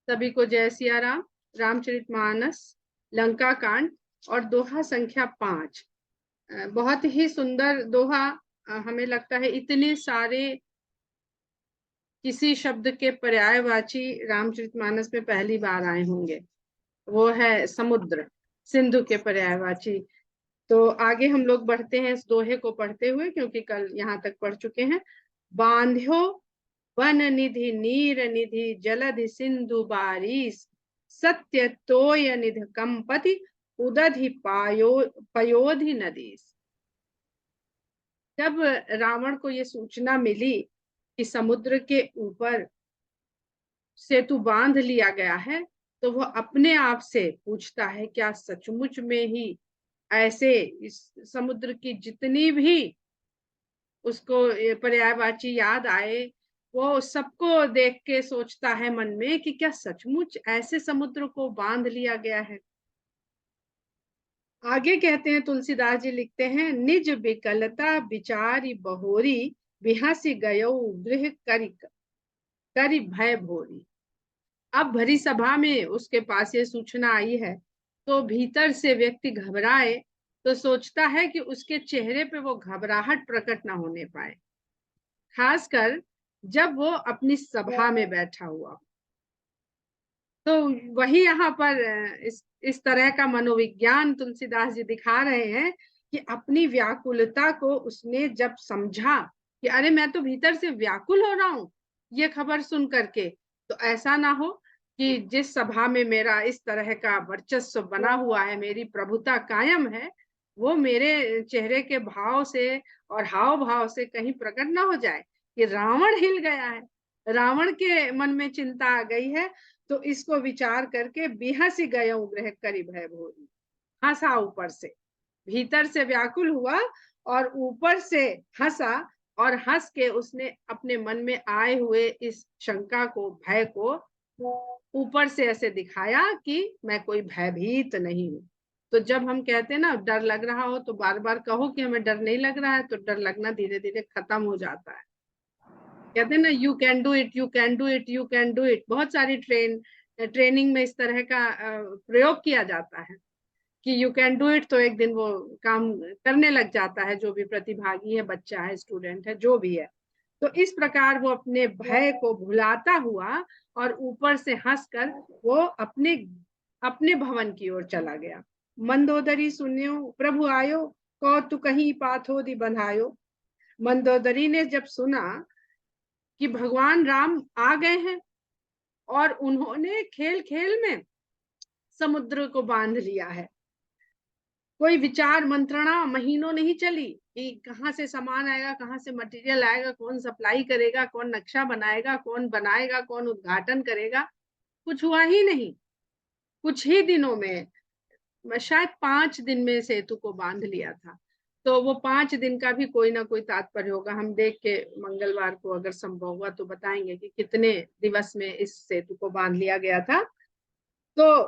सभी को जय सिया राम। रामचरितमानस, लंका कांड और दोहा संख्या 5। बहुत ही सुंदर दोहा। हमें लगता है इतने सारे किसी शब्द के पर्यायवाची रामचरितमानस में पहली बार आए होंगे। वो है समुद्र, सिंधु के पर्यायवाची। तो आगे हम लोग बढ़ते हैं इस दोहे को पढ़ते हुए, क्योंकि कल यहाँ तक पढ़ चुके हैं। बांध्यो वन निधि नीर निधि जलधि सिंधु बारिश, सत्य तोय निधि कंपति उदधि पयोधि नदीस। जब रावण को ये सूचना मिली कि समुद्र के ऊपर सेतु बांध लिया गया है, तो वह अपने आप से पूछता है, क्या सचमुच में ही ऐसे इस समुद्र की जितनी भी उसको पर्यायवाची याद आए, वो सबको देख के सोचता है मन में कि क्या सचमुच ऐसे समुद्र को बांध लिया गया है। आगे कहते हैं, तुलसीदास जी लिखते हैं, निज विकलता विचारी बहोरी, बिहासी गयो गृह करी भय भोरी। अब भरी सभा में उसके पास ये सूचना आई है, तो भीतर से व्यक्ति घबराए तो सोचता है कि उसके चेहरे पे वो घबराहट प्रकट ना होने पाए, खासकर जब वो अपनी सभा में बैठा हुआ। तो वही यहाँ पर इस तरह का मनोविज्ञान तुलसीदास जी दिखा रहे हैं कि अपनी व्याकुलता को उसने जब समझा कि अरे मैं तो भीतर से व्याकुल हो रहा हूं ये खबर सुन करके, तो ऐसा ना हो कि जिस सभा में मेरा इस तरह का वर्चस्व बना हुआ है, मेरी प्रभुता कायम है, वो मेरे चेहरे के भाव से और हाव भाव से कहीं प्रकट ना हो जाए कि रावण हिल गया है, रावण के मन में चिंता आ गई है। तो इसको विचार करके बिहसी गयो ग्रह करी भय भोरी, हंसा ऊपर से, भीतर से व्याकुल हुआ और ऊपर से हंसा, और हंस के उसने अपने मन में आए हुए इस शंका को, भय को ऊपर से ऐसे दिखाया कि मैं कोई भयभीत नहीं हूं। तो जब हम कहते हैं ना डर लग रहा हो, तो बार बार कहो कि हमें डर नहीं लग रहा है, तो डर लगना धीरे धीरे खत्म हो जाता है। कहते हैं ना, you can do it, you can do it, you can do it. बहुत सारी ट्रेनिंग में इस तरह का प्रयोग किया जाता है कि यू कैन डू इट, तो एक दिन वो काम करने लग जाता है, जो भी प्रतिभागी है, बच्चा है, स्टूडेंट है, जो भी है। तो इस प्रकार वो अपने भय को भुलाता हुआ और ऊपर से हंसकर वो अपने अपने भवन की ओर चला गया। मंदोदरी सुन्यो प्रभु आयो, कौतु कहीं पाथोदी बंधायो। मंदोदरी ने जब सुना कि भगवान राम आ गए हैं और उन्होंने खेल खेल में समुद्र को बांध लिया है, कोई विचार मंत्रणा महीनों नहीं चली कि कहाँ से सामान आएगा, कहाँ से मटेरियल आएगा, कौन सप्लाई करेगा, कौन नक्शा बनाएगा, कौन बनाएगा, कौन उद्घाटन करेगा, कुछ हुआ ही नहीं। कुछ ही दिनों में, शायद 5 दिन में सेतु को बांध लिया था। तो वो 5 दिन का भी कोई ना कोई तात्पर्य होगा, हम देख के मंगलवार को अगर संभव हुआ तो बताएंगे कि कितने दिवस में इस सेतु को बांध लिया गया था। तो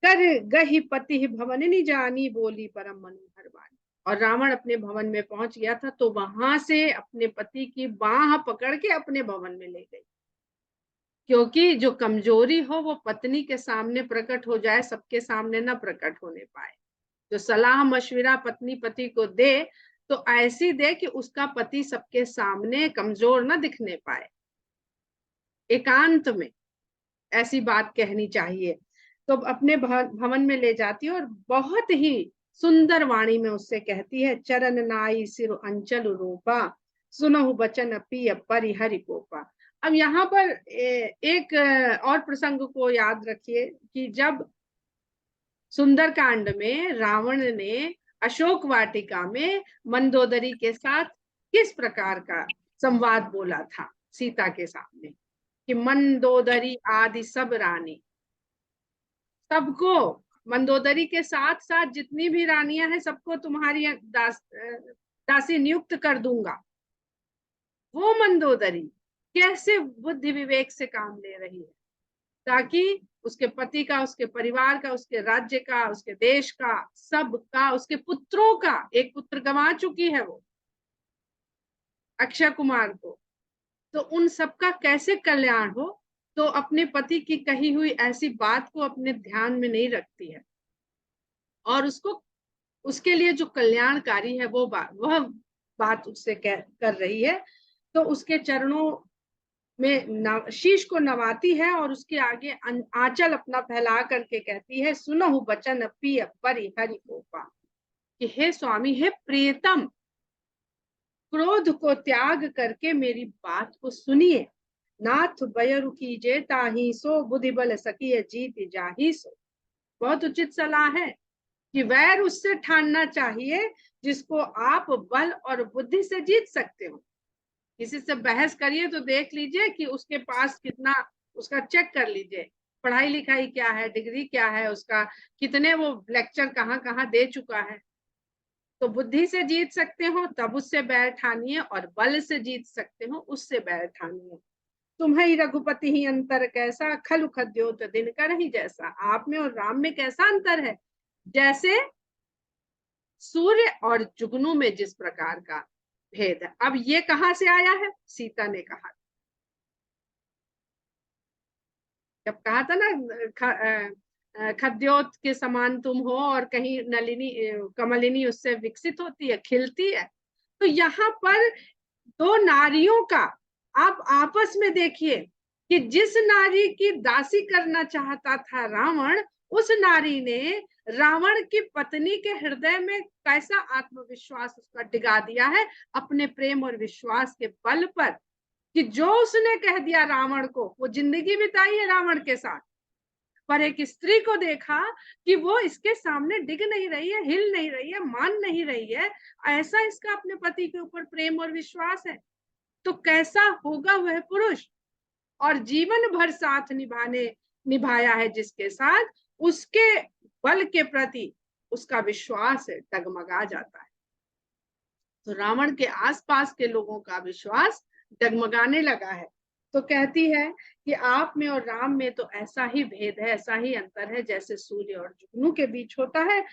कर गही पति भवन नि जानी, बोली परम मनोहर वाणी। और रावण अपने भवन में पहुंच गया था, तो वहां से अपने पति की बाह पकड़ के अपने भवन में ले गई, क्योंकि जो कमजोरी हो वो पत्नी के सामने प्रकट हो जाए, सबके सामने ना प्रकट होने पाए। जो सलाह मशविरा पत्नी पति को दे, तो ऐसी दे कि उसका पति सबके सामने कमजोर ना दिखने पाए, एकांत में ऐसी बात कहनी चाहिए। तो अपने भवन में ले जाती है और बहुत ही सुंदर वाणी में उससे कहती है, चरण नाई सिर अंचल रूपा, सुनहु बचन पिय परिहरि कोपा। अब यहाँ पर एक और प्रसंग को याद रखिए कि जब सुंदरकांड में रावण ने अशोक वाटिका में मंदोदरी के साथ किस प्रकार का संवाद बोला था सीता के सामने, कि मंदोदरी आदि सब रानी, सबको, मंदोदरी के साथ साथ जितनी भी रानियां हैं सबको तुम्हारी दासी नियुक्त कर दूंगा। वो मंदोदरी कैसे बुद्धि विवेक से काम ले रही है, ताकि उसके पति का, उसके परिवार का, उसके राज्य का, उसके देश का, सबका, उसके पुत्रों का, एक पुत्र गंवा चुकी है वो अक्षय कुमार को, तो उन सबका कैसे कल्याण हो, तो अपने पति की कही हुई ऐसी बात को अपने ध्यान में नहीं रखती है, और उसको उसके लिए जो कल्याणकारी है वह बात उससे कर रही है। तो उसके चरणों में शीश को नवाती है और उसके आगे आंचल अपना फैला करके कहती है, सुनहु बचन पिय परि हरि कोपा, कि हे स्वामी, हे प्रियतम, क्रोध को त्याग करके मेरी बात को सुनिए। नाथ बयरु कीजे ताहि सो, बुद्धि बल सकिय जीत जाहि सो। बहुत उचित सलाह है कि वैर उससे ठानना चाहिए जिसको आप बल और बुद्धि से जीत सकते हो। किसी से बहस करिए तो देख लीजिए कि उसके पास कितना, उसका चेक कर लीजिए, पढ़ाई लिखाई क्या है, डिग्री क्या है उसका, कितने वो लेक्चर कहाँ कहाँ दे चुका है। तो बुद्धि से जीत सकते हो तब उससे बैर ठानिए, और बल से जीत सकते हो उससे बैर ठानिए। तुम्हें रघुपति ही अंतर कैसा, खलु खद्योत दिनकर ही जैसा। आप में और राम में कैसा अंतर है, जैसे सूर्य और जुगनू में जिस प्रकार का भेद है। अब ये कहां से आया है, सीता ने कहा, जब कहा था ना, खद्योत के समान तुम हो और कहीं नलिनी कमलिनी उससे विकसित होती है, खिलती है। तो यहाँ पर दो नारियों का आप आपस में देखिए कि जिस नारी की दासी करना चाहता था रावण, उस नारी ने रावण की पत्नी के हृदय में कैसा आत्मविश्वास उसका डिगा दिया है, अपने प्रेम और विश्वास के बल पर, कि जो उसने कह दिया रावण को, वो जिंदगी बिताई है रावण के साथ, पर एक स्त्री को देखा कि वो इसके सामने डिग नहीं रही है, हिल नहीं रही है, मान नहीं रही है, ऐसा इसका अपने पति के ऊपर प्रेम और विश्वास है। तो कैसा होगा वह पुरुष, और जीवन भर साथ निभाया है जिसके साथ, उसके बल के प्रति उसका विश्वास है डगमगा जाता है। तो रावण के आसपास के लोगों का विश्वास डगमगाने लगा है। तो कहती है कि आप में और राम में तो ऐसा ही भेद है, ऐसा ही अंतर है जैसे सूर्य और जुगनू के बीच होता है।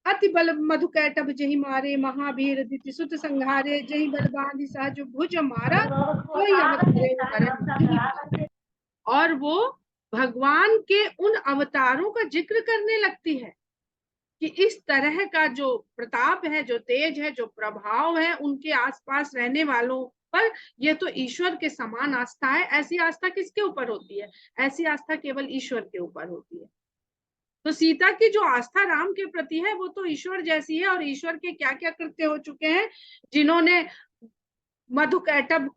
अति बल मधुकैटभ जहि मारे, महावीर दिति सुत संहारे, जहि बलवान सहज भुज मारा, कोई अवतारे हरण नहीं पाए। और वो भगवान के उन अवतारों का जिक्र करने लगती है कि इस तरह का जो प्रताप है, जो तेज है, जो प्रभाव है उनके आसपास रहने वालों पर, ये तो ईश्वर के समान आस्था है। ऐसी आस्था किसके ऊपर होती है, ऐसी आस्था केवल ईश्वर के ऊपर होती है। तो सीता की जो आस्था राम के प्रति है वो तो ईश्वर जैसी है, और ईश्वर के क्या क्या कृत्य हो चुके हैं, जिन्होंने मधुकैटभ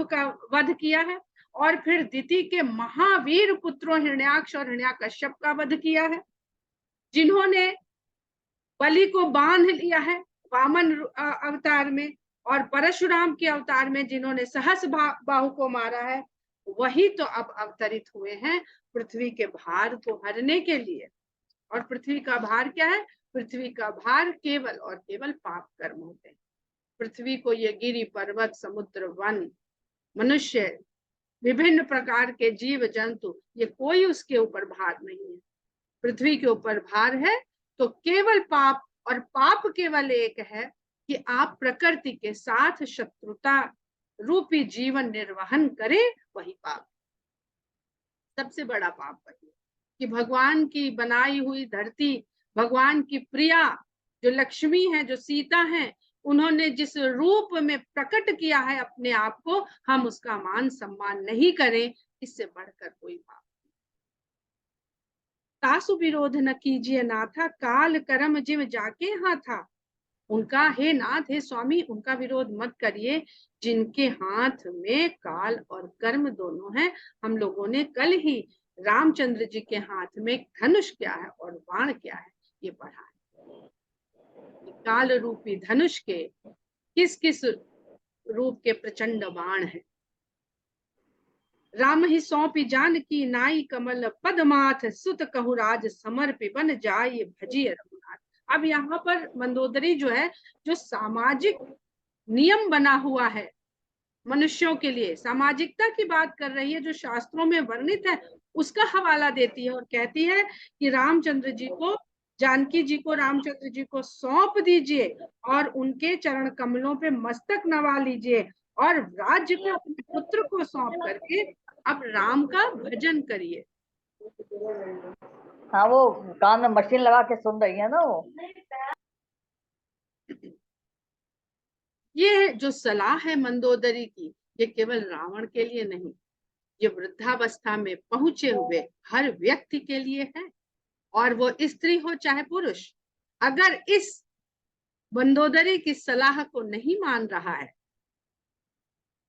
का वध किया है, और फिर दिति के महावीर पुत्रों हिरण्याक्ष और हिरण्याकश्यप का वध किया है, जिन्होंने बलि को बांध लिया है वामन अवतार में, और परशुराम के अवतार में जिन्होंने सहस बाहु को मारा है, वही तो अब अवतरित हुए हैं पृथ्वी के भार को हरने के लिए। और पृथ्वी का भार क्या है, पृथ्वी का भार केवल और केवल पाप कर्म होते हैं। पृथ्वी को ये गिरि पर्वत समुद्र वन मनुष्य विभिन्न प्रकार के जीव जंतु, ये कोई उसके ऊपर भार नहीं है। पृथ्वी के ऊपर भार है तो केवल पाप, और पाप केवल एक है कि आप प्रकृति के साथ शत्रुता रूपी जीवन निर्वहन करें, वही पाप। सबसे बड़ा पाप वही है कि भगवान की बनाई हुई धरती, भगवान की प्रिया जो लक्ष्मी है, जो सीता है, उन्होंने जिस रूप में प्रकट किया है अपने आप को, हम उसका मान सम्मान नहीं करें, इससे बढ़कर कोई पाप। तासु विरोध न कीजिए नाथा, काल कर्म जिव जाके हाँ था। उनका, हे नाथ, हे स्वामी, उनका विरोध मत करिए जिनके हाथ में काल और कर्म दोनों हैं। हम लोगों ने कल ही रामचंद्र जी के हाथ में धनुष क्या है और बाण क्या है ये पढ़ा है। काल रूपी धनुष के किस किस रूप के प्रचंड बाण है। राम ही सौंपी जान की नाई, कमल पदमाथ सुत कहु राज समर्पि, बन जाय भजिय रघुनाथ। अब यहाँ पर मंदोदरी जो है, जो सामाजिक नियम बना हुआ है मनुष्यों के लिए, सामाजिकता की बात कर रही है, जो शास्त्रों में वर्णित है, उसका हवाला देती है और कहती है कि रामचंद्र जी को, जानकी जी को रामचंद्र जी को सौंप दीजिए और उनके चरण कमलों पे मस्तक नवा लीजिए, और राज्य को अपने पुत्र को सौंप करके अब राम का भजन करिए। हाँ, वो कान में मशीन लगा के सुन रही है ना वो। ये जो सलाह है मंदोदरी की, ये केवल रावण के लिए नहीं, ये वृद्धावस्था में पहुंचे हुए हर व्यक्ति के लिए है, और वो स्त्री हो चाहे पुरुष। अगर इस मंदोदरी की सलाह को नहीं मान रहा है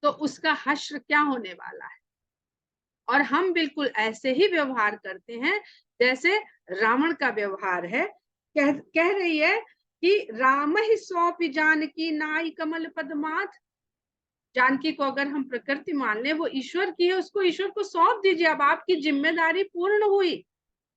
तो उसका हश्र क्या होने वाला है। और हम बिल्कुल ऐसे ही व्यवहार करते हैं जैसे रावण का व्यवहार है। कह रही है कि राम ही सौंपी जानकी नाई कमल पद्माथ। जानकी को अगर हम प्रकृति मान लें, वो ईश्वर की है, उसको ईश्वर को सौंप दीजिए। अब आपकी जिम्मेदारी पूर्ण हुई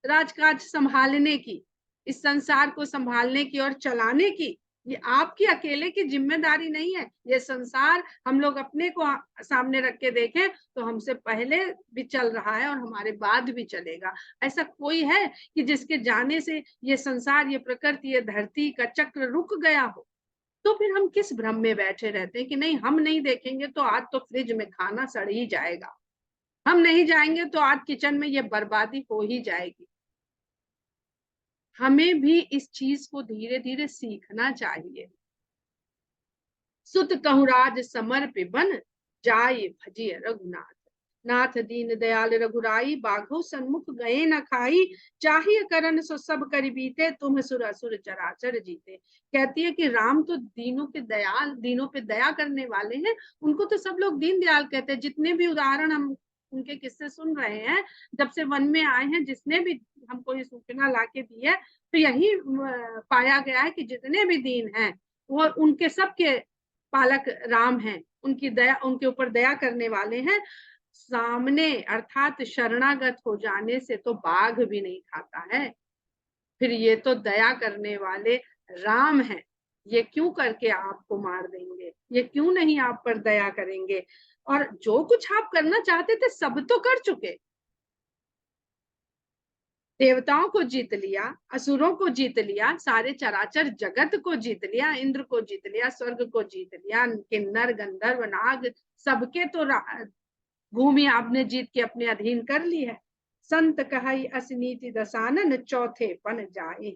राजकाज संभालने की, इस संसार को संभालने की और चलाने की। ये आपकी अकेले की जिम्मेदारी नहीं है। ये संसार हम लोग अपने को सामने रख के देखें तो हमसे पहले भी चल रहा है और हमारे बाद भी चलेगा। ऐसा कोई है कि जिसके जाने से ये संसार, ये प्रकृति, ये धरती का चक्र रुक गया हो? तो फिर हम किस भ्रम में बैठे रहते हैं कि नहीं, हम नहीं देखेंगे तो आज तो फ्रिज में खाना सड़ ही जाएगा, हम नहीं जाएंगे तो आज किचन में ये बर्बादी हो ही जाएगी। हमें भी इस चीज को धीरे धीरे सीखना चाहिए। सुत कहूराज समर्पि बन जाय भजिय रघुनाथ। नाथ दीन दयाल रघुराई बाघो सन्मुख गए न खाई। चाहिए करन सो सब कर बीते तुम सुर असुर चराचर जीते। कहती है कि राम तो दीनों के दयाल, दीनों पे दया करने वाले हैं। उनको तो सब लोग दीन दयाल कहते हैं। जितने भी उदाहरण हम उनके किस्से सुन रहे हैं, जब से वन में आए हैं, जिसने भी हमको ये सूचना लाके दी है, तो यही पाया गया है कि जितने भी दीन हैं वो उनके सबके पालक राम हैं। उनकी दया, उनके ऊपर दया करने वाले हैं। सामने अर्थात शरणागत हो जाने से तो बाघ भी नहीं खाता है, फिर ये तो दया करने वाले राम हैं। ये क्यों करके आपको मार देंगे? ये क्यों नहीं आप पर दया करेंगे? और जो कुछ आप करना चाहते थे सब तो कर चुके। देवताओं को जीत लिया, असुरों को जीत लिया, सारे चराचर जगत को जीत लिया, इंद्र को जीत लिया, स्वर्ग को जीत लिया, किन्नर गंधर्व नाग सबके तो भूमि आपने जीत के अपने अधीन कर ली है। संत कहाई असनीति दसानन चौथे पन जाए।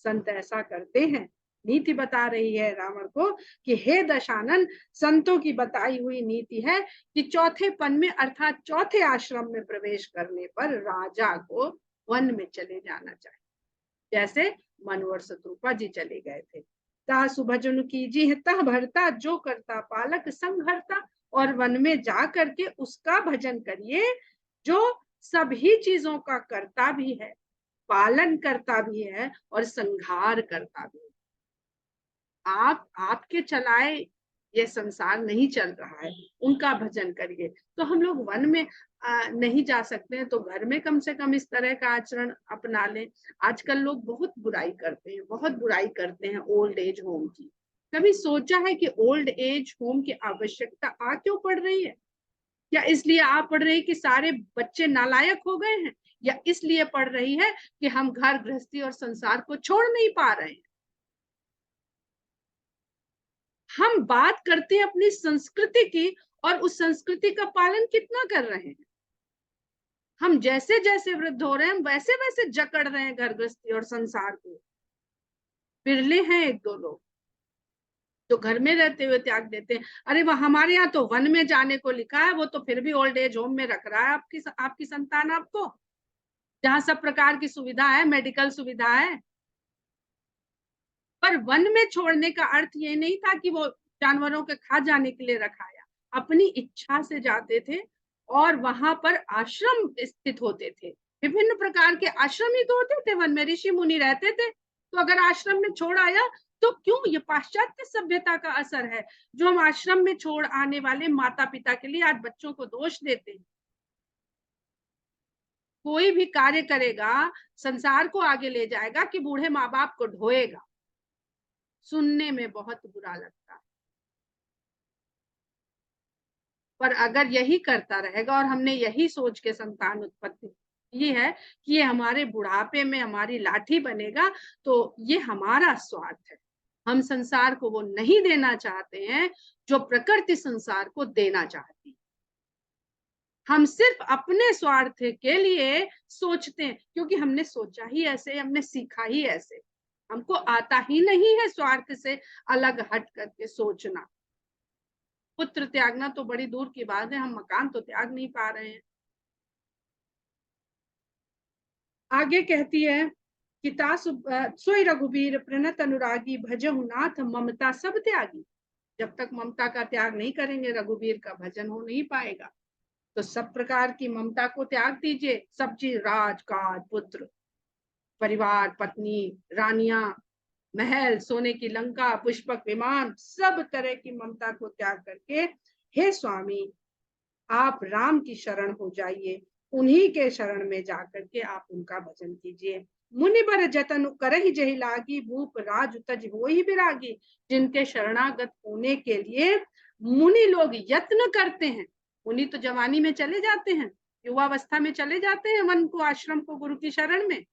संत ऐसा करते हैं। नीति बता रही है रावण को कि हे दशानन, संतों की बताई हुई नीति है कि चौथे पन में अर्थात चौथे आश्रम में प्रवेश करने पर राजा को वन में चले जाना चाहिए, जैसे मनोहर शत्रुपा जी चले गए थे। तासु भजन कीजी है तह भरता, जो करता पालक संघरता। और वन में जा करके उसका भजन करिए जो सभी चीजों का करता भी है, पालन करता भी है और संहार करता भी है। आपके चलाए ये संसार नहीं चल रहा है, उनका भजन करिए। तो हम लोग वन में नहीं जा सकते हैं तो घर में कम से कम इस तरह का आचरण अपना लें। आजकल लोग बहुत बुराई करते हैं, बहुत बुराई करते हैं ओल्ड एज होम की। कभी सोचा है कि ओल्ड एज होम की आवश्यकता आ क्यों पड़ रही है? या इसलिए आ पड़ रही कि सारे बच्चे नालायक हो गए हैं, या इसलिए पड़ रही है कि हम घर गृहस्थी और संसार को छोड़ नहीं पा रहे हैं? हम बात करते हैं अपनी संस्कृति की, और उस संस्कृति का पालन कितना कर रहे हैं? हम जैसे जैसे वृद्ध हो रहे हैं, हम वैसे वैसे जकड़ रहे हैं घर गृहस्थी और संसार को। बिरले हैं एक दो लोग जो घर में रहते हुए त्याग देते हैं। अरे वह हमारे यहाँ तो वन में जाने को लिखा है, वो तो फिर भी ओल्ड एज होम में रख रहा है आपकी संतान आपको, जहाँ सब प्रकार की सुविधा है, मेडिकल सुविधा है। पर वन में छोड़ने का अर्थ ये नहीं था कि वो जानवरों के खा जाने के लिए रखाया, अपनी इच्छा से जाते थे। और वहां पर आश्रम स्थित होते थे, विभिन्न प्रकार के आश्रम ही तो होते थे वन में, ऋषि मुनि रहते थे। तो अगर आश्रम में छोड़ आया तो क्यों? ये पाश्चात्य सभ्यता का असर है जो हम आश्रम में छोड़ आने वाले माता पिता के लिए आज बच्चों को दोष देते हैं। कोई भी कार्य करेगा, संसार को आगे ले जाएगा कि बूढ़े माँ बाप को ढोएगा, सुनने में बहुत बुरा लगता है। पर अगर यही करता रहेगा और हमने यही सोच के संतान उत्पत्ति की है कि ये हमारे बुढ़ापे में हमारी लाठी बनेगा, तो ये हमारा स्वार्थ है। हम संसार को वो नहीं देना चाहते हैं जो प्रकृति संसार को देना चाहती। हम सिर्फ अपने स्वार्थ के लिए सोचते हैं, क्योंकि हमने सोचा ही ऐसे, हमने सीखा ही ऐसे, हमको आता ही नहीं है स्वार्थ से अलग हट करके सोचना। पुत्र त्यागना तो बड़ी दूर की बात है, हम मकान तो त्याग नहीं पा रहे हैं। आगे कहती है कि सोई रघुबीर प्रणत अनुरागी भजहु नाथ ममता सब त्यागी। जब तक ममता का त्याग नहीं करेंगे रघुबीर का भजन हो नहीं पाएगा। तो सब प्रकार की ममता को त्याग दीजिए, सब चीज, राजकाज, पुत्र, परिवार, पत्नी, रानियां, महल, सोने की लंका, पुष्पक विमान, सब तरह की ममता को त्याग करके हे स्वामी आप राम की शरण हो जाइए, उन्हीं के शरण में जाकर के आप उनका भजन कीजिए। मुनि बर जतन करहि जहि लागी, भूप राज तज होहि विरागी। जिनके शरणागत होने के लिए मुनि लोग यत्न करते हैं। मुनि तो जवानी में चले जाते हैं, युवावस्था में चले जाते हैं वन को, आश्रम को, गुरु की शरण में,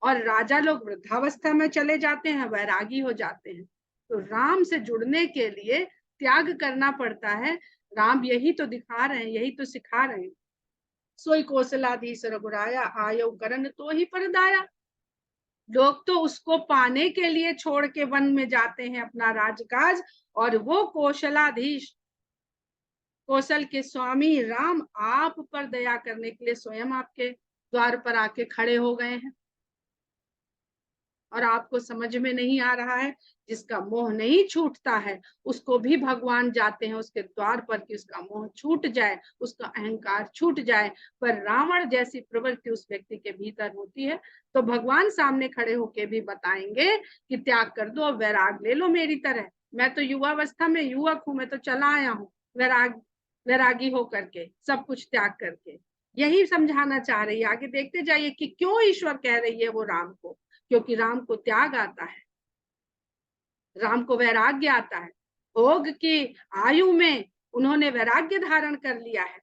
और राजा लोग वृद्धावस्था में चले जाते हैं, वैरागी हो जाते हैं। तो राम से जुड़ने के लिए त्याग करना पड़ता है। राम यही तो दिखा रहे हैं, यही तो सिखा रहे हैं। सोई कौशलाधीश रघुराया, आयो करन तो ही परदाया। लोग तो उसको पाने के लिए छोड़ के वन में जाते हैं अपना राजकाज, और वो कौशलाधीश, कौशल के स्वामी राम आप पर दया करने के लिए स्वयं आपके द्वार पर आके खड़े हो गए हैं। और आपको समझ में नहीं आ रहा है, जिसका मोह नहीं छूटता है उसको भी भगवान जाते हैं उसके द्वार पर कि उसका मोह छूट जाए, उसका अहंकार छूट जाए। पर रावण जैसी प्रवृत्ति उस व्यक्ति के भीतर होती है, तो भगवान सामने खड़े होके भी बताएंगे कि त्याग कर दो, वैराग ले लो मेरी तरह। मैं तो युवावस्था में युवक हूं, मैं तो चला आया हूँ वैरागी होकर के, सब कुछ त्याग करके। यही समझाना चाह रही है। आगे देखते जाइए कि क्यों ईश्वर कह रही है वो राम को, क्योंकि राम को त्याग आता है, राम को वैराग्य आता है। भोग की आयु में उन्होंने वैराग्य धारण कर लिया है।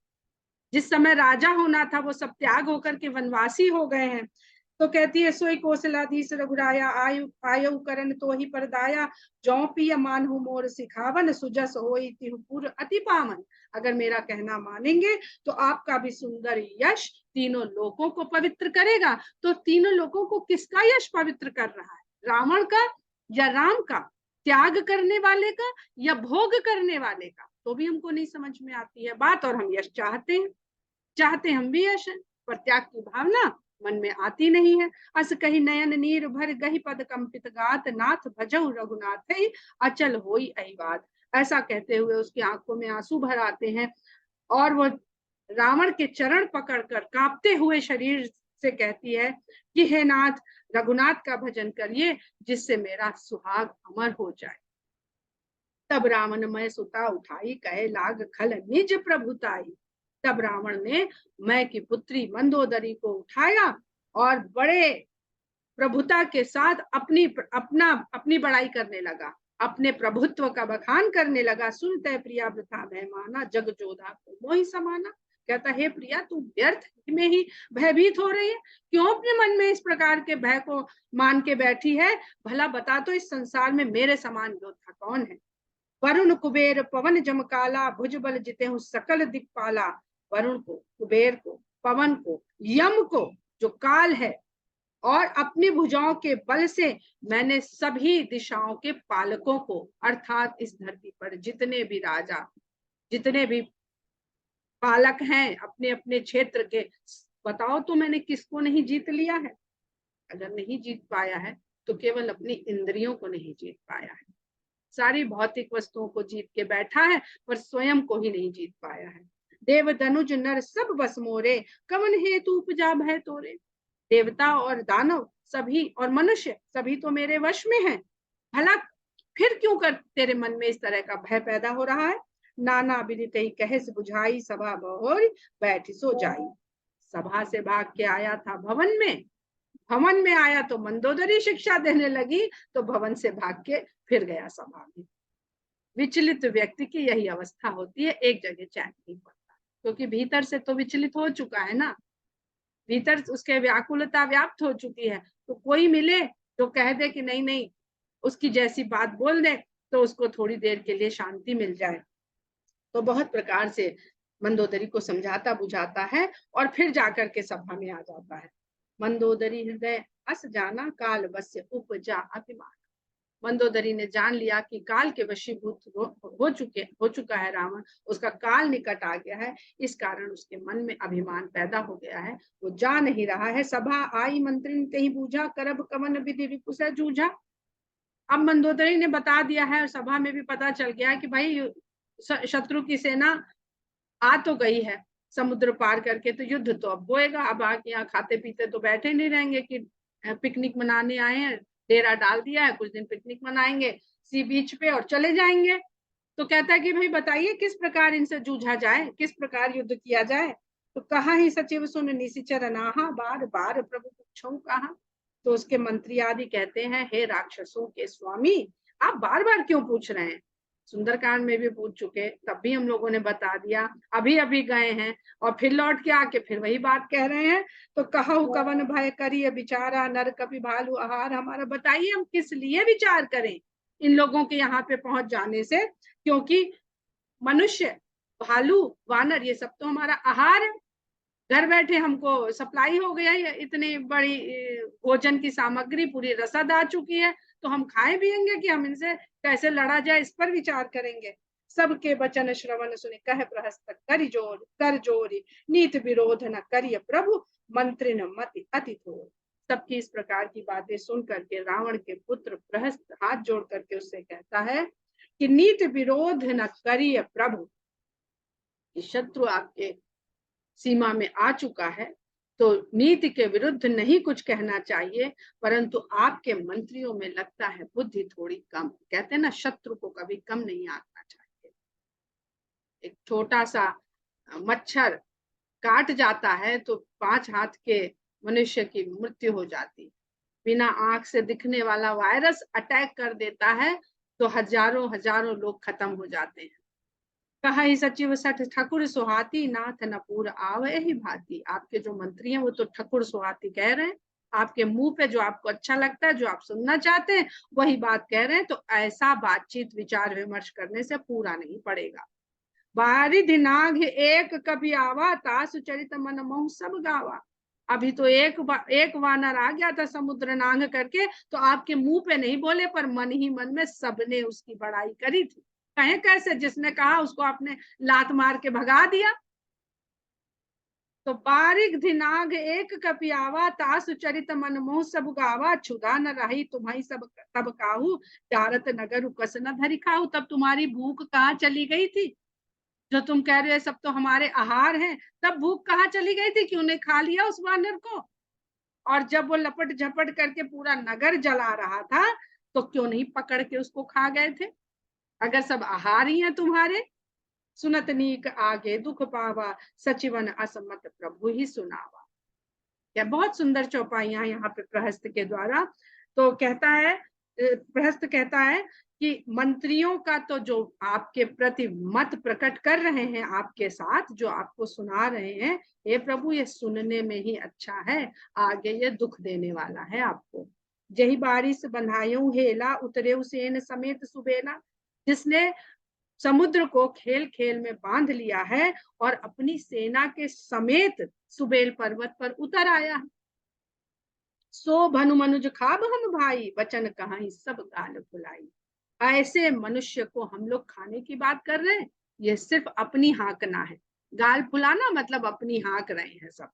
जिस समय राजा होना था वो सब त्याग होकर के वनवासी हो गए हैं। तो कहती है सोई कौशलाधीश रघुराया, आयु आयु करण तो ही परदाया। जौ पिय मानहु मोर सिखावन, सुजस होई तिहुपुर अति पावन। अगर मेरा कहना मानेंगे तो आपका भी सुंदर यश तीनों लोगों को पवित्र करेगा। तो तीनों लोगों को किसका यश पवित्र कर रहा है, रावण का या राम का, त्याग करने वाले का या भोग करने वाले का? तो भी हमको नहीं समझ में आती है बात, और हम यश चाहते हम भी यश है, पर त्याग की भावना मन में आती नहीं है। अस कही नयन नीर भर गही पद कंपित गात, नाथ भजऊ रघुनाथ अचल होई अहिबात। ऐसा कहते हुए उसकी आंखों में आंसू भर आते हैं, और वो रावण के चरण पकड़कर कांपते हुए शरीर से कहती है कि हे नाथ, रघुनाथ का भजन करिए जिससे मेरा सुहाग अमर हो जाए। तब रावण मैं सुता उठाई, कहे लाग खल निज प्रभुताई। तब रावण ने मैं की पुत्री मंदोदरी को उठाया और बड़े प्रभुता के साथ अपनी बड़ाई करने लगा, अपने प्रभुत्व का बखान करने लगा। सुनते प्रिया वृथा भय माना, जग जोधा को मोहि समाना। कहता हे प्रिया, तू व्यर्थ में ही भयभीत हो रही है, क्यों अपने मन में इस प्रकार के भय को मान के बैठी है? भला बता तो इस संसार में मेरे समान योद्धा कौन है? वरुण कुबेर पवन जमकाला, भुजबल जिते हूँ सकल दिक्पाला। वरुण को, कुबेर को, पवन को, यम को जो काल है, और अपनी भुजाओं के बल से मैंने सभी दिशाओं के पालकों को, अर्थात इस धरती पर जितने भी राजा, जितने भी पालक हैं अपने अपने क्षेत्र के, बताओ तो मैंने किसको नहीं जीत लिया है? अगर नहीं जीत पाया है तो केवल अपनी इंद्रियों को नहीं जीत पाया है, सारी भौतिक वस्तुओं को जीत के बैठा है पर स्वयं को ही नहीं जीत पाया है। देव धनुज नर सब बस मोरे, कवन हेतु उपजा भय तोरे। देवता और दानव सभी और मनुष्य सभी तो मेरे वश में हैं, भला फिर क्यों कर तेरे मन में इस तरह का भय पैदा हो रहा है? नाना विदित ही कहे बुझाई, सभा बहोरी बैठी सो जाई। सभा से भाग के आया था भवन में आया तो मंदोदरी शिक्षा देने लगी, तो भवन से भाग के फिर गया सभा में। विचलित व्यक्ति की यही अवस्था होती है, एक जगह चैन नहीं पड़ता, क्योंकि भीतर से तो विचलित हो चुका है ना, भीतर उसके व्याकुलता व्याप्त हो चुकी है। तो कोई मिले तो कह दे कि नहीं नहीं, उसकी जैसी बात बोल दे तो उसको थोड़ी देर के लिए शांति मिल जाए। तो बहुत प्रकार से मंदोदरी को समझाता बुझाता है और फिर जाकर के सभा में आ जाता है। मंदोदरी हृदय अस जाना काल वश्य उपजा अभिमान। मंदोदरी ने जान लिया कि काल के वशीभूत हो चुका है रावण, उसका काल निकट आ गया है, इस कारण उसके मन में अभिमान पैदा हो गया है, वो जा नहीं रहा है। सभा आई मंत्री कहीं बूझा, करब कवन विधि रिपुस जूझा। अब मंदोदरी ने बता दिया है और सभा में भी पता चल गया है कि भाई शत्रु की सेना आ तो गई है समुद्र पार करके, तो युद्ध तो अब होएगा। अब आके यहाँ खाते पीते तो बैठे नहीं रहेंगे कि पिकनिक मनाने आए हैं, डेरा डाल दिया है, कुछ दिन पिकनिक मनाएंगे सी बीच पे और चले जाएंगे। तो कहता है कि भाई बताइए किस प्रकार इनसे जूझा जाए, किस प्रकार युद्ध किया जाए। तो कहा ही सचिव सुन निशिचर अनाहा, बार बार प्रभु पूछो कहा। तो उसके मंत्री आदि कहते हैं, हे राक्षसों के स्वामी, आप बार बार क्यों पूछ रहे हैं? सुंदरकांड में भी पूछ चुके, तब भी हम लोगों ने बता दिया, अभी अभी गए हैं और फिर लौट के आके फिर वही बात कह रहे हैं। तो कहु कवन भय करिए विचारा, नर कपि भालू आहार हमारा। बताइए हम किस लिए विचार करें इन लोगों के यहाँ पे पहुंच जाने से, क्योंकि मनुष्य, भालू, वानर ये सब तो हमारा आहार है। घर बैठे हमको सप्लाई हो गया है, इतनी बड़ी भोजन की सामग्री पूरी रसद आ चुकी है, तो हम खाए पिएंगे कि हम इनसे कैसे लड़ा जाए इस पर विचार करेंगे। सबके वचन श्रवण सुने, कह प्रहस्त कर जोर कर जोरी, नीत विरोध न करिय प्रभु, मंत्री न मति अति थोर। सबकी इस प्रकार की बातें सुन करके रावण के पुत्र प्रहस्त हाथ जोड़ करके उससे कहता है कि नीत विरोध न करिय प्रभु, शत्रु आपके सीमा में आ चुका है तो नीति के विरुद्ध नहीं कुछ कहना चाहिए, परंतु आपके मंत्रियों में लगता है बुद्धि थोड़ी कम। कहते हैं ना, शत्रु को कभी कम नहीं आंकना चाहिए। एक छोटा सा मच्छर काट जाता है तो 5 हाथ के मनुष्य की मृत्यु हो जाती। बिना आंख से दिखने वाला वायरस अटैक कर देता है तो हजारों हजारों लोग खत्म हो जाते हैं। कहा ही सचिव सठ ठकुर सुहाती, नाथ नपुर आवे ही भाती। आपके जो मंत्री हैं वो तो ठकुर सुहाती कह रहे हैं, आपके मुंह पे जो आपको अच्छा लगता है, जो आप सुनना चाहते हैं वही बात कह रहे हैं। तो ऐसा बातचीत विचार विमर्श करने से पूरा नहीं पड़ेगा। बारिधि नाग एक कभी आवा, तासु चरित मन मोह सब गावा। अभी तो एक वानर आ गया था समुद्र नांग करके, तो आपके मुंह पे नहीं बोले पर मन ही मन में सबने उसकी बड़ाई करी थी। कहे कैसे, जिसने कहा उसको आपने लात मार के भगा दिया। तो बारिक धिनाग एक कपियावा, तासु चरित मन मोह सब गावा, क्षुधा न रही तुम्हारी सब तब काहू, डारत नगर उकस न धरी खाऊ। तब तुम्हारी भूख कहाँ चली गई थी? जो तुम कह रहे हो सब तो हमारे आहार हैं, तब भूख कहाँ चली गई थी? क्यों नहीं खा लिया उस वानर को? और जब वो लपट झपट करके पूरा नगर जला रहा था तो क्यों नहीं पकड़ के उसको खा गए थे? अगर सब आहार ही हैं तुम्हारे। सुनत नीक आगे दुख पावा, सचिवन असमत प्रभु ही सुनावा। या बहुत सुंदर चौपाइयां यहाँ पे प्रहस्त के द्वारा। तो कहता है, प्रहस्त कहता है कि मंत्रियों का तो जो आपके प्रति मत प्रकट कर रहे हैं, आपके साथ जो आपको सुना रहे हैं, हे प्रभु ये सुनने में ही अच्छा है, आगे ये दुख देने वाला है आपको। जही बारिश बंधायूं हेला, उतरे सेन समेत सुबेला। जिसने समुद्र को खेल खेल में बांध लिया है और अपनी सेना के समेत सुबेल पर्वत पर उतर आया है। सो भनु मनुज खाब हम भाई, वचन कहाई सब गाल फुलाई। ऐसे मनुष्य को हम लोग खाने की बात कर रहे हैं, ये सिर्फ अपनी हाँकना है। गाल फुलाना मतलब अपनी हाँक रहे हैं सब।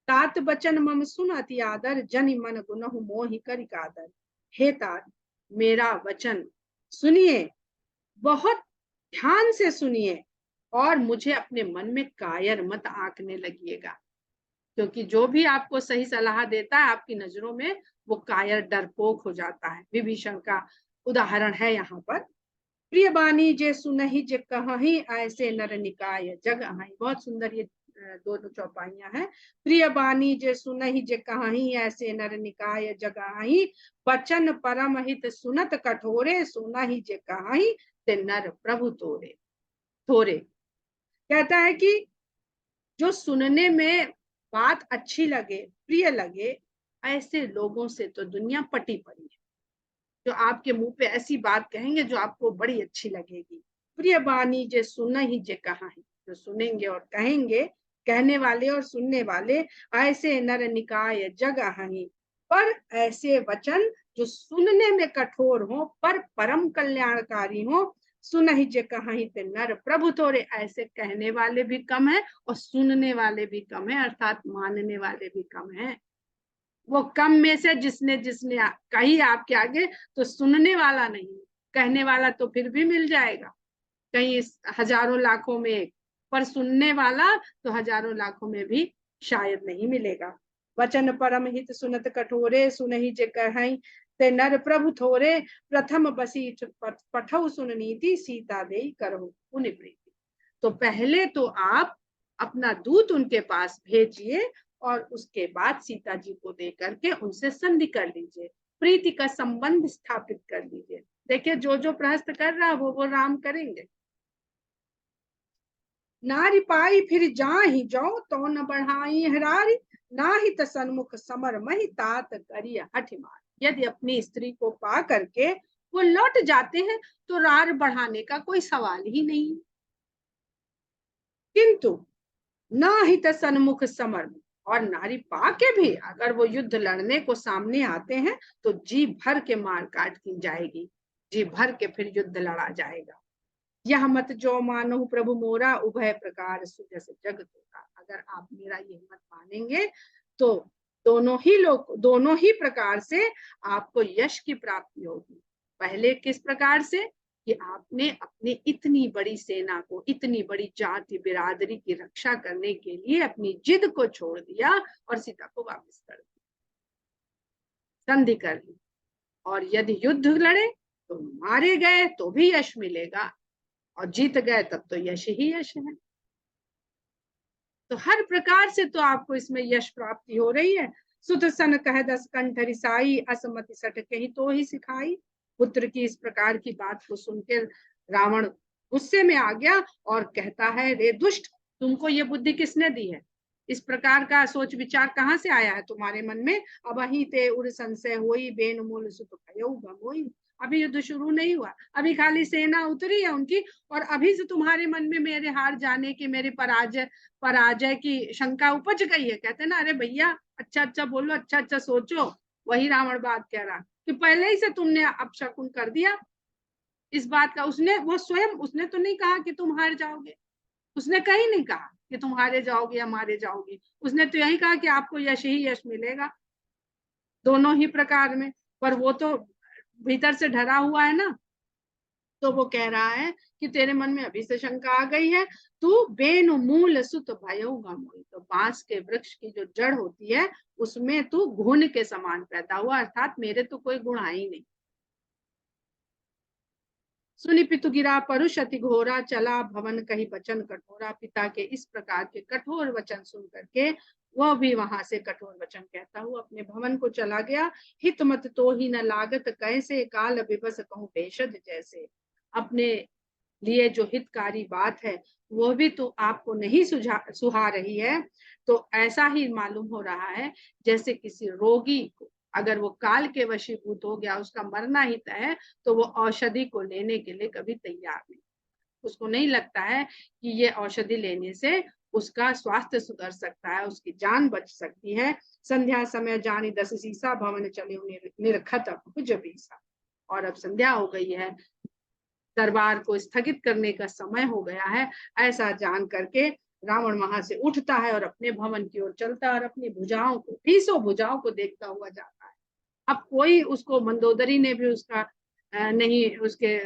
तात बचन मम सुन अति आदर, जनि मन गुनहु मोहि करि कादर। हे तात, मेरा वचन सुनिए, बहुत ध्यान से सुनिए, और मुझे अपने मन में कायर मत आंकने लगिएगा, क्योंकि जो भी आपको सही सलाह देता है आपकी नजरों में वो कायर डरपोक हो जाता है। विभीषण का उदाहरण है यहाँ पर। प्रिय बानी जे सुनहि जे कहि, ऐसे नर निकाय जग अहाई। बहुत सुंदर ये दोनों चौपाइयां हैं। प्रिय बानी जे सुनहि जे कहि, ऐसे नर निकाय जग अहाई। बचन परम हित सुनत कठोरे, सुनहि जे कहि ते नर प्रभु तोरे थोरे। कहता है कि जो सुनने में बात अच्छी लगे, प्रिय लगे, ऐसे लोगों से तो दुनिया पटी पड़ी है। जो आपके मुंह पे ऐसी बात कहेंगे जो आपको बड़ी अच्छी लगेगी। प्रिय बानी जे सुन ही जे कहा ही, जो सुनेंगे और कहेंगे, कहने वाले और सुनने वाले, ऐसे नर निकाय जगह ही। पर ऐसे वचन जो सुनने में कठोर हो पर परम कल्याणकारी हो, सुन ही जे कहा ही ते नर प्रभु थोड़े, ऐसे कहने वाले भी कम है और सुनने वाले भी कम है, अर्थात मानने वाले भी कम है। वो कम में से जिसने जिसने कही आपके आगे, तो सुनने वाला नहीं, कहने वाला तो फिर भी मिल जाएगा कहीं हजारों लाखों में एक, पर सुनने वाला तो हजारों लाखों में भी शायद नहीं मिलेगा। वचन परम हित सुनत कठोरे, सुनहि जे कहई ते नर प्रभु थोरे, प्रथम बसीठ पठौ सुन नीति, सीता देई करहु पुनि प्रीति। तो पहले तो आप अपना दूत उनके पास भेजिए और उसके बाद सीता जी को दे करके उनसे संधि कर लीजिए, प्रीति का संबंध स्थापित कर लीजिए। देखिए जो जो प्रहस्त कर रहा वो राम करेंगे। नारी पाई फिर जाहि जो, तो न बढ़ाई हरारी, नाही त सन्मुख समर मही, तात करिय हठ मार। यदि अपनी स्त्री को पा करके वो लौट जाते हैं तो रार बढ़ाने का कोई सवाल ही नहीं। किंतु नाही त सन्मुख समर, और नारी पाके भी अगर वो युद्ध लड़ने को सामने आते हैं तो जी भर के मार काट की जाएगी, जी भर के फिर युद्ध लड़ा जाएगा। यह मत जो मानो प्रभु मोरा, उभय प्रकार सुजस जग तोरा। अगर आप मेरा यह मत मानेंगे तो दोनों ही प्रकार से आपको यश की प्राप्ति होगी। पहले किस प्रकार से कि आपने अपनी इतनी बड़ी सेना को, इतनी बड़ी जाति बिरादरी की रक्षा करने के लिए अपनी जिद को छोड़ दिया और सीता को वापस कर दिया, संधि कर ली। और यदि युद्ध लड़े तो मारे गए तो भी यश मिलेगा और जीत गए तब तो यश ही यश है। तो हर प्रकार से तो आपको इसमें यश प्राप्ति हो रही है। सुत सन कह दस कंठ रिसाई, असमति सट कही तो ही सिखाई। पुत्र की इस प्रकार की बात को सुनकर रावण गुस्से में आ गया और कहता है, रे दुष्ट, तुमको ये बुद्धि किसने दी है? इस प्रकार का सोच विचार कहाँ से आया है तुम्हारे मन में? अब अही ते उर संशय होई, बेन मूल सुत भयो भमोई। अभी युद्ध शुरू नहीं हुआ, अभी खाली सेना उतरी है उनकी, और अभी से तुम्हारे मन में मेरे हार जाने की, मेरे पराजय की शंका उपज गई है। कहते ना, अरे भैया अच्छा अच्छा बोलो, अच्छा अच्छा सोचो। वही रावण बात कह रहा कि पहले ही से तुमने अपशकुन कर दिया इस बात का। वो स्वयं उसने तो नहीं कहा कि तुम हार जाओगे, उसने कहीं नहीं कहा कि तुम हारे जाओगे या मारे जाओगे, उसने तो यही कहा कि आपको यश ही यश मिलेगा दोनों ही प्रकार में। पर वो तो भीतर से डरा हुआ है ना, तो वो कह रहा है कि तेरे मन में अभी से शंका आ गई है, तू बेनु मूल सुत भयो गमोई। तो बांस के वृक्ष की जो जड़ होती है उसमें तू घुन के समान पैदा हुआ, अर्थात मेरे तो कोई गुण आई नहीं। सुनि पितु गिरा परुष अति घोरा, चला भवन कही बचन कठोरा। पिता के इस प्रकार के कठोर वचन सुन करके वह भी वहां से कठोर वचन कहता हुआ अपने भवन को चला गया। हित मत तो ही न लागत कैसे, काल विबस कहूं भेषज जैसे। अपने लिए जो हितकारी बात है वो भी तो आपको नहीं सुहा रही है, तो ऐसा ही मालूम हो रहा है जैसे किसी रोगी को अगर वो काल के वशीभूत हो गया, उसका मरना ही तय है, तो वो औषधि को लेने के लिए कभी तैयार नहीं। उसको नहीं लगता है कि ये औषधि लेने से उसका स्वास्थ्य सुधर सकता है, उसकी जान बच सकती है। संध्या समय जानी दस सीसा, भवन चले निरखत भुज बीसा। और अब संध्या हो गई है, दरबार को स्थगित करने का समय हो गया है, ऐसा जान करके रावण वहां से उठता है और अपने भवन की ओर चलता है और अपनी भुजाओं को, 20 भुजाओं को देखता हुआ जाता है। अब कोई उसको, मंदोदरी ने भी उसका नहीं उसके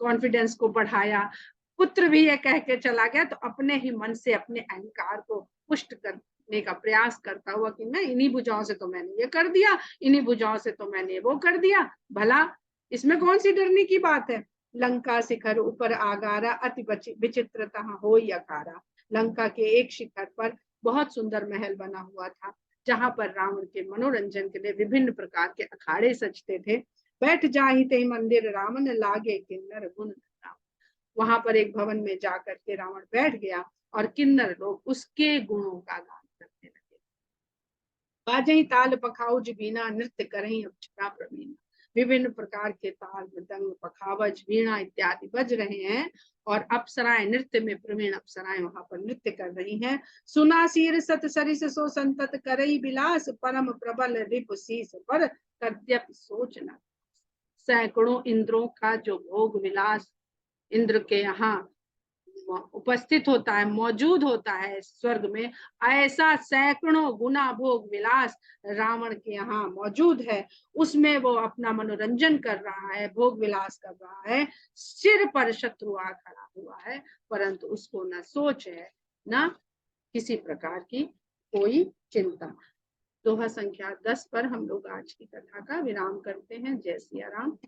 कॉन्फिडेंस को बढ़ाया, पुत्र भी ये कह के चला गया, तो अपने ही मन से अपने अहंकार को पुष्ट करने का प्रयास करता हुआ कि नहीं, इन्हीं भुजाओं से तो मैंने ये कर दिया, इन्हीं भुजाओं से तो मैंने वो कर दिया, भला इसमें कौन सी डरने की बात है। लंका शिखर ऊपर आगारा, अति विचित्रता हो अकारा। लंका के एक शिखर पर बहुत सुंदर महल बना हुआ था, जहां पर रावण के मनोरंजन के लिए विभिन्न प्रकार के अखाड़े सजते थे। बैठ जाहि ते मंदिर रावण, लागे किन्नर गुण। वहां पर एक भवन में जाकर के रावण बैठ गया और किन्नर लोग उसके गुणों का गान करने लगे। बाजही ताल पखाउज बीना, नृत्य करही अप्सरा प्रवीण। विभिन्न प्रकार के ताल मृदंग पखावज वीणा इत्यादि बज रहे हैं और अप्सराएं नृत्य में प्रवीण अप्सराएं वहां पर नृत्य कर रही हैं। सुना शीर सत सरिस सो संतत करई विलास परम प्रबल रिप शीस पर कर्त्यप सोच न। सैकड़ों इंद्रों का जो भोग विलास इंद्र के यहाँ उपस्थित होता है, मौजूद होता है स्वर्ग में, ऐसा सैकड़ों गुना भोग विलास रावण के यहाँ मौजूद है। उसमें वो अपना मनोरंजन कर रहा है, भोग विलास कर रहा है। सिर पर शत्रु आ खड़ा हुआ है, परंतु उसको न सोच है न किसी प्रकार की कोई चिंता। दोहा संख्या 10 पर हम लोग आज की कथा का विराम करते हैं। जय सिया राम।